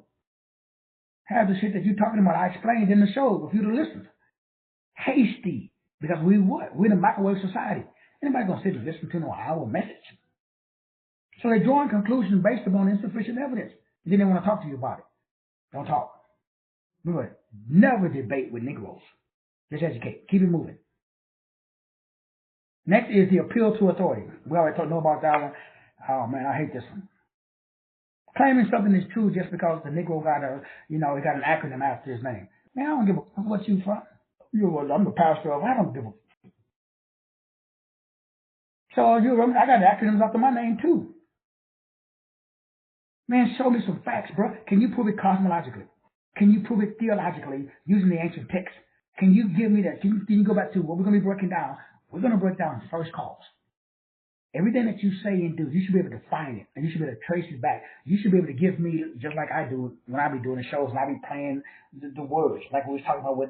A: Have the shit that you're talking about, I explained in the show for you to listen. Hasty. Because we what? We're in a microwave society. Anybody gonna sit and listen to no hour message? So they're drawing conclusions based upon insufficient evidence. And then they want to talk to you about it. Don't talk. Remember, never debate with Negroes. Just educate. Keep it moving. Next is the appeal to authority. We already know about that one. Oh man, I hate this one. Claiming something is true just because the Negro got he got an acronym after his name. Man, I don't give a fuck what you from. I'm the pastor of. I don't give a. So I got acronyms after my name too. Man, show me some facts, bro. Can you prove it cosmologically? Can you prove it theologically using the ancient text? Can you give me that? Can you go back to what we're going to be breaking down? We're going to break down first cause. Everything that you say and do, you should be able to find it, and you should be able to trace it back. You should be able to give me, just like I do when I be doing the shows and I be playing the words, like we was talking about with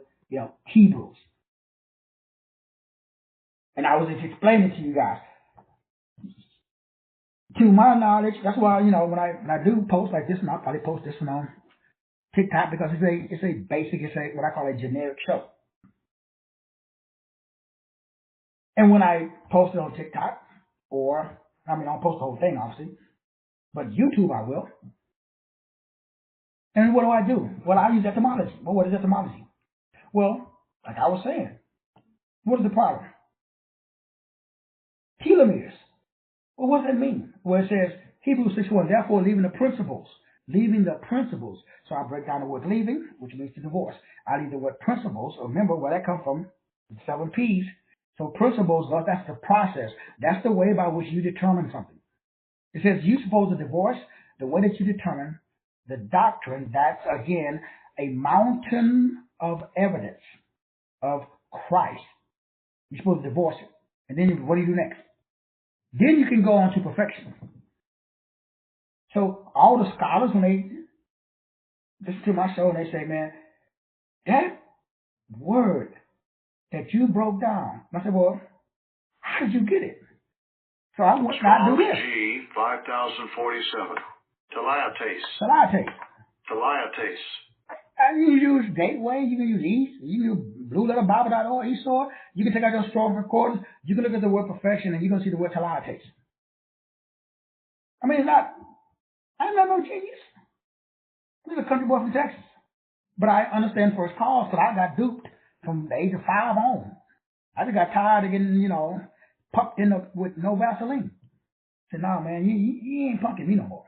A: Hebrews. And I was just explaining to you guys. To my knowledge, that's why when I do post like this, and I'll probably post this one on TikTok because it's a basic, what I call a generic show. And when I post it on TikTok, I'll post the whole thing obviously, but YouTube I will. And what do? Well, I use etymology. Well, what is etymology? Well, like I was saying, what is the problem? Telomeres. Well, what does that mean? Well, it says Hebrews 6:1, therefore leaving the principles. So I break down the word leaving, which means to divorce. I leave the word principles. Remember where that comes from? The 7 P's. So principles, that's the process. That's the way by which you determine something. It says you supposed to divorce the way that you determine the doctrine. That's, again, a mountain of evidence of Christ. You're supposed to divorce it. And then what do you do next? Then you can go on to perfection. So all the scholars, when they listen to my show and they say, man, that word that you broke down, I said, well, how did you get it? So I went and I do this.
B: G 5047. Teleates.
A: And you can use Gateway, you can use East, you can use BlueLetterBible.org, Esau. You can take out your strong recordings. You can look at the word perfection and you're going to see the word teleates. I mean, I'm not no genius. I'm a country boy from Texas. But I understand first cause because I got duped from the age of 5 on. I just got tired of getting, pumped in with no Vaseline. I said, no, man, you ain't punking me no more.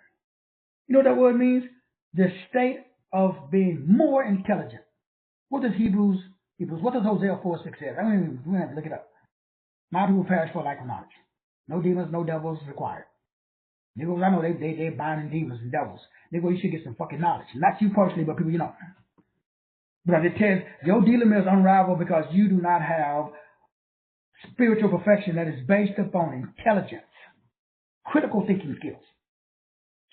A: You know what that word means? The state of being more intelligent. What does Hebrews, what does Hosea 4:6 say? We don't have to look it up. My people perish for lack of knowledge. No demons, no devils required. Niggas, I know they binding demons and devils. Niggas, you should get some fucking knowledge. Not you personally, but people you know. Because it says your dilemma is unraveled because you do not have spiritual perfection that is based upon intelligence, critical thinking skills.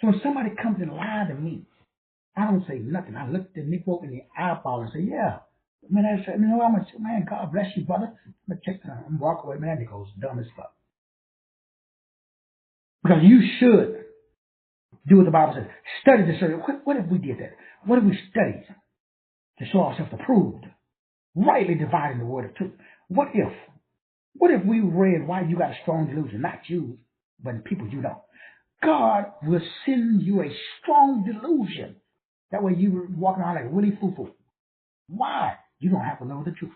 A: So when somebody comes and lies to me, I don't say nothing. I look the Negro in the eyeball and say, yeah. Man, I said, how much, man, God bless you, brother. I'm going to check that out and walk away. Man, that Negro's dumb as fuck. Because you should do what the Bible says. Study to show. What if we did that? What if we studied to show ourselves approved, rightly dividing the word of truth? What if we read why you got a strong delusion? Not you, but people you know. God will send you a strong delusion. That way you were walking around like Willie Foo-Foo. Why? You don't have to know the truth.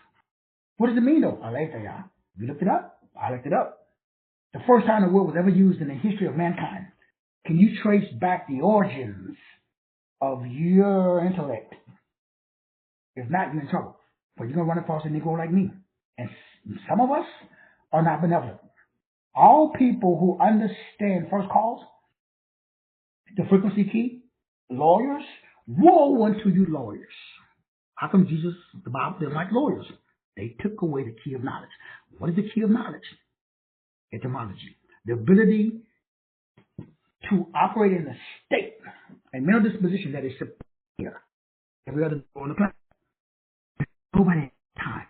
A: What does it mean though? I like that, y'all. You looked it up? I looked it up. The first time the word was ever used in the history of mankind. Can you trace back the origins of your intellect? If not, you're in trouble. But you're going to run across a Negro like me. And some of us are not benevolent. All people who understand first cause, the frequency key, lawyers, woe unto you lawyers. How come Jesus, the Bible, didn't like lawyers? They took away the key of knowledge. What is the key of knowledge? Etymology. The ability to operate in a state a mental disposition that is superior to every other on the planet. Nobody has time.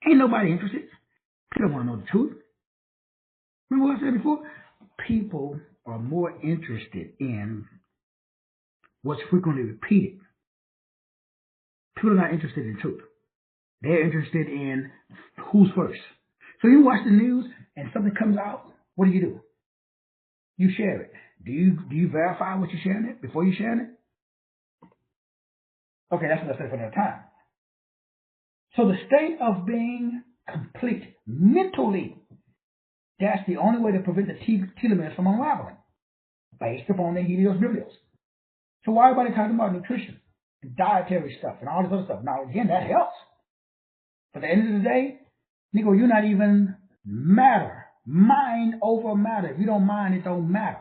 A: Ain't nobody interested. People don't want to know the truth. Remember what I said before? People are more interested in what's frequently repeated. People are not interested in truth. They're interested in who's first. So you watch the news and something comes out, what do? You share it. Do you verify what you're sharing it before you sharing it? Okay, that's what I said for another time. So the state of being complete mentally, that's the only way to prevent the telomeres from unraveling, based upon the Helios Biblios. So why everybody talking about nutrition and dietary stuff and all this other stuff? Now again, that helps. But at the end of the day, nigga, you're not even matter. Mind over matter. If you don't mind, it don't matter.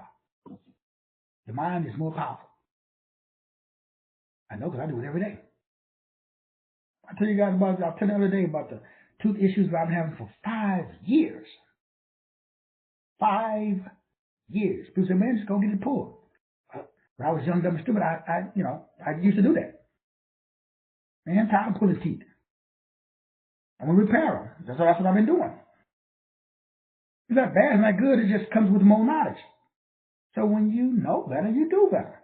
A: The mind is more powerful. I know because I do it every day. I tell you guys about, I'll tell you the other day about the tooth issues that I've been having for 5 years. 5 years. People say, man, just go get it pulled. When I was young, dumb, and stupid, I used to do that. Man, I'm tired of pulling teeth. I'm going to repair them. That's what I've been doing. It's not bad, it's not good, it just comes with more knowledge. So when you know better, you do better.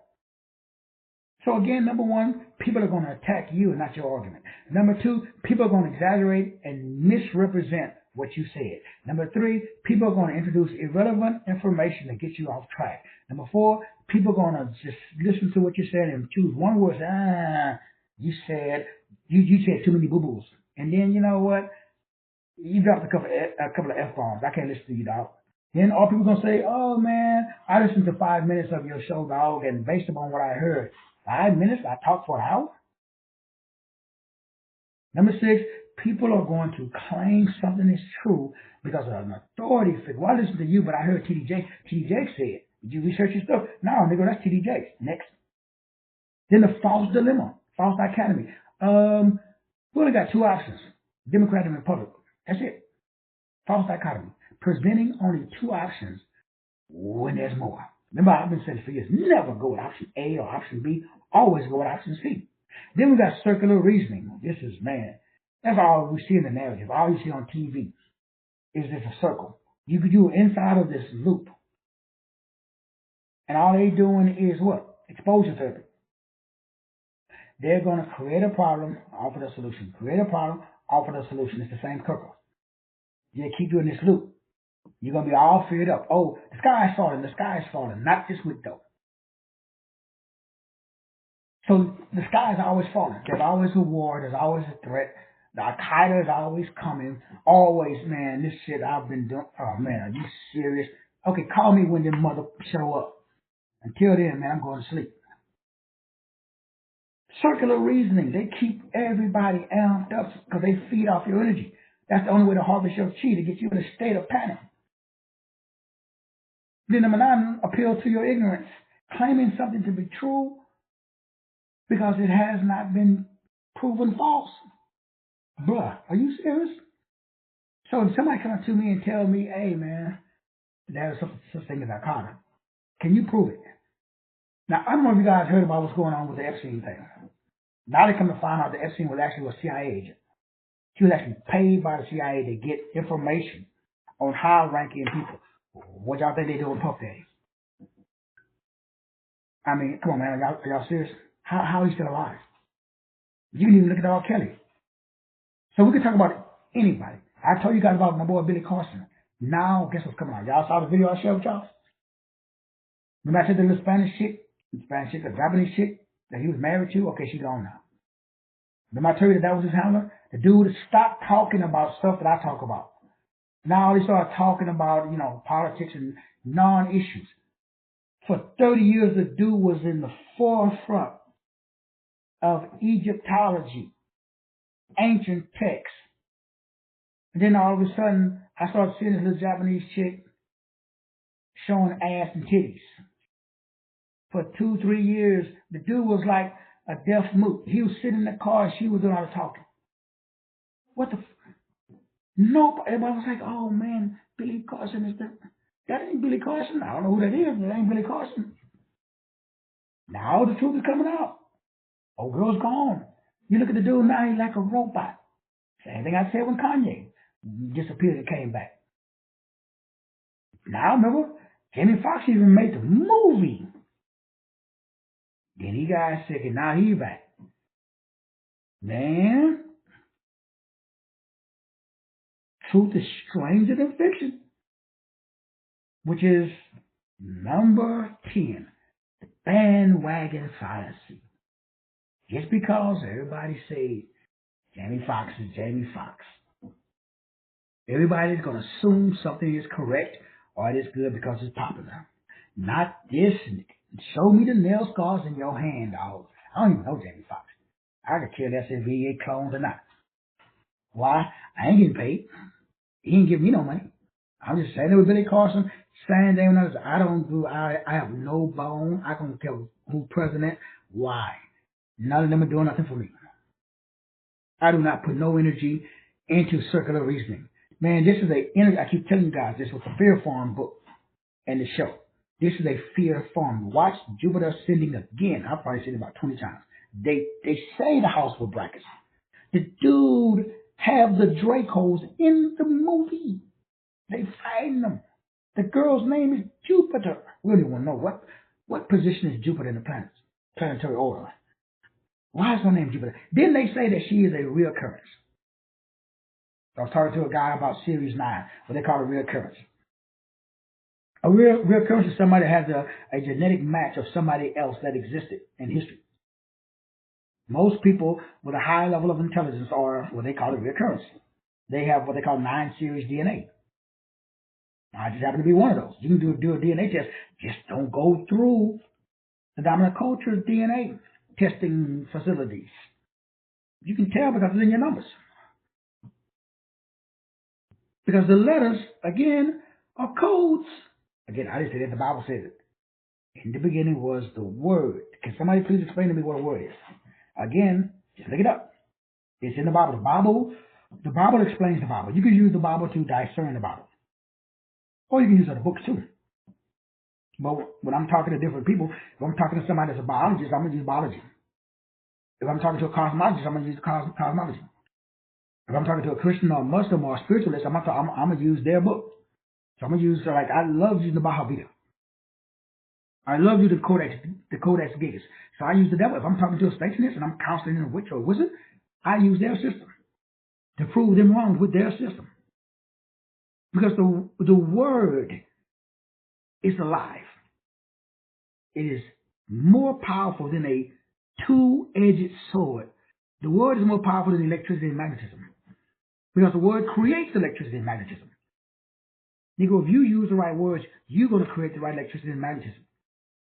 A: So again, number one, people are going to attack you and not your argument. Number two, people are going to exaggerate and misrepresent what you said. Number three, people are going to introduce irrelevant information to get you off track. Number four, people are going to just listen to what you said and choose one word. You said too many boo-boos. And then you know what? You dropped a couple of F-bombs. I can't listen to you, dog. Then all people going to say, oh, man, I listened to 5 minutes of your show, dog, and based upon what I heard, 5 minutes, I talked for an hour? Number six, people are going to claim something is true because of an authority figure. Well, I listened to you, but I heard T.D. Jakes say it. Did you research your stuff? No, nigga, that's T.D. Jakes. Next. Then the false dilemma, false dichotomy. We only got two options, Democrat and Republican. That's it. False dichotomy. Presenting only two options when there's more. Remember, I've been saying for years, never go with option A or option B. Always go with option C. Then we got circular reasoning. This is, man, that's all we see in the narrative. All you see on TV is just a circle. You inside of this loop. And all they doing is what? Exposure therapy. They're going to create a problem, offer the solution. Create a problem, offer the solution. It's the same cooker. You keep doing this loop. You're going to be all feared up. Oh, the sky is falling. The sky is falling. Not this week, though. So the sky is always falling. There's always a war. There's always a threat. The Al-Qaeda is always coming. Always, man, this shit I've been doing. Oh, man, are you serious? Okay, call me when the mother show up. Until then, man, I'm going to sleep. Circular reasoning. They keep everybody amped up because they feed off your energy. That's the only way to harvest your chi, to get you in a state of panic. Then number 9, appeal to your ignorance. Claiming something to be true because it has not been proven false. Bruh, are you serious? So if somebody comes to me and tell me, hey man, there's such thing as Al-Qaeda, can you prove it? Now, I don't know if you guys heard about what's going on with the Epstein thing. Now they come to find out that Epstein was actually a CIA agent. He was actually paid by the CIA to get information on high-ranking people. What y'all think they do with Puff Daddy? I mean, come on, man, are y'all serious? How is he still alive? You can even look at R. Kelly. So we can talk about anybody. I told you guys about my boy Billy Carson. Now, guess what's coming out? Y'all saw the video I shared with y'all? Remember I said the little Spanish chick, the Japanese chick that he was married to? Okay, she's gone now. Remember I told you that was his handler? The dude stopped talking about stuff that I talk about. Now they started talking about, politics and non-issues. For 30 years, the dude was in the forefront of Egyptology, ancient texts. And then all of a sudden, I started seeing this little Japanese chick showing ass and titties. For 2-3 years, the dude was like a deaf mute. He was sitting in the car and she was doing all the talking. What the Nope. Everybody was like, oh man, Billy Carson is that ain't Billy Carson. I don't know who that is, but it ain't Billy Carson. Now the truth is coming out. Old girl's gone. You look at the dude now, he's like a robot. Same thing I said when Kanye disappeared and came back. Now remember, Jamie Foxx even made the movie. Then he got sick and now he's back. Man, truth is stranger than fiction, which is number 10, the bandwagon fallacy. Just because everybody says Jamie Foxx is Jamie Foxx, everybody's going to assume something is correct or it is good because it's popular. Not this. Show me the nail scars in your hand, dog. I don't even know Jamie Foxx. I could care less if he ain't cloned or not. Why? I ain't getting paid. He ain't giving me no money. I'm just saying it with Billy Carson, saying Damon others. I have no bone. I don't care who's president. Why? None of them are doing nothing for me. I do not put no energy into circular reasoning. Man, this is I keep telling you guys, this was a Fear Farm book and the show. This is a Fear Farm. Watch Jupiter Ascending again. I've probably seen it about 20 times. They say the house with brackets. The dude have the Dracos in the movie. They find them. The girl's name is Jupiter. We don't even want to know what position is Jupiter in the planetary order. Why is her name Jupiter? Then they say that she is a reoccurrence. I was talking to a guy about Series 9, what they call a reoccurrence. A reoccurrence is somebody that has a genetic match of somebody else that existed in history. Most people with a high level of intelligence are what they call a reoccurrence. They have what they call 9 series DNA. I just happen to be one of those. You can do a DNA test. Just don't go through the dominant culture DNA testing facilities. You can tell because it's in your numbers. Because the letters, again, are codes. Again, I didn't say that. The Bible says it. In the beginning was the Word. Can somebody please explain to me what a word is? Again, just look it up. It's in the Bible. The Bible explains the Bible. You can use the Bible to discern the Bible. Or you can use other books too. But when I'm talking to different people, if I'm talking to somebody that's a biologist, I'm going to use biology. If I'm talking to a cosmologist, I'm going to use cosmology. If I'm talking to a Christian or a Muslim or a spiritualist, I'm going to use their book. So I'm going to use, I love using the Bahavita. I love using the Codex Gigas. So I use the devil. If I'm talking to a Satanist and I'm counseling a witch or a wizard, I use their system to prove them wrong with their system. Because the word is alive. It is more powerful than a two-edged sword. The word is more powerful than electricity and magnetism. Because the word creates electricity and magnetism. Negro, if you use the right words, you're going to create the right electricity and magnetism.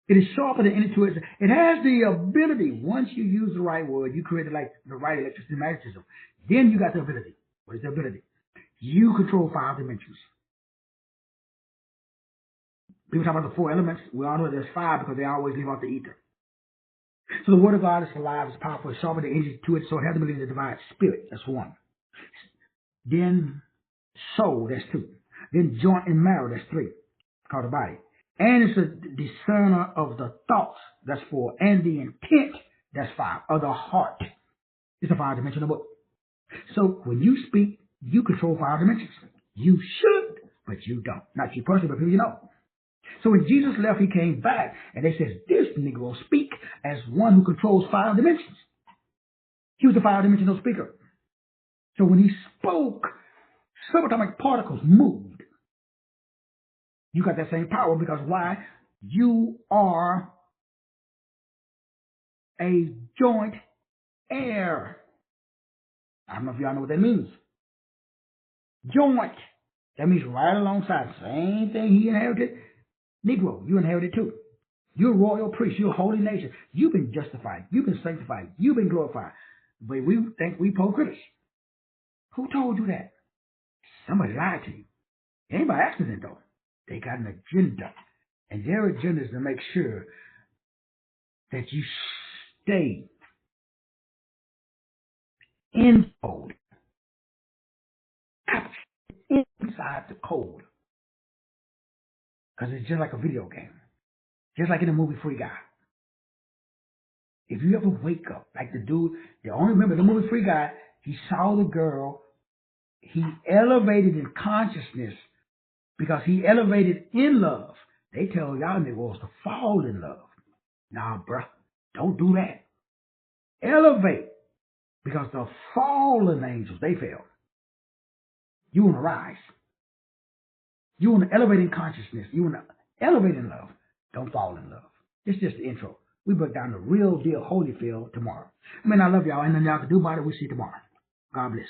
A: It is sharper than any two-edged. It has the ability, once you use the right word, you create the right electricity and magnetism. Then you got the ability. What is the ability? You control 5 dimensions. People talk about the 4 elements. We all know there's 5 because they always leave out the ether. So the word of God is alive, it's powerful, it's sharper than any two-edged sword. It has the ability to divide spirit. That's 1. Then soul, that's 2. Then joint and marrow, that's 3. It's called the body. And it's a discerner of the thoughts, that's 4. And the intent, that's 5. Of the heart. It's a 5-dimensional book. So when you speak, you control 5 dimensions. You should, but you don't. Not you personally, but who you know. So when Jesus left, he came back, and they said, this Negro speak as one who controls 5 dimensions. He was a 5-dimensional speaker. So when he spoke, subatomic particles moved. You got that same power because why? You are a joint heir. I don't know if y'all know what that means. Joint. That means right alongside. Same thing he inherited. Negro, you inherited too. You're a royal priest. You're a holy nation. You've been justified. You've been sanctified. You've been glorified. But we think we hypocrites. Who told you that? Somebody lied to you. It ain't by accident, though. They got an agenda. And their agenda is to make sure that you stay in code. Inside the code. Because it's just like a video game. Just like in the movie Free Guy. If you ever wake up, like the dude, the only remember the movie Free Guy, he saw the girl, he elevated in consciousness because he elevated in love. They tell y'all niggas to fall in love. Nah, bruh, don't do that. Elevate because the fallen angels, they fell. You want to rise. You want to elevate in consciousness. You want to elevate in love. Don't fall in love. It's just the intro. We break down the real deal Holyfield tomorrow. Man, I love y'all. Ain't nothing y'all can do about it. We'll see you tomorrow. God bless.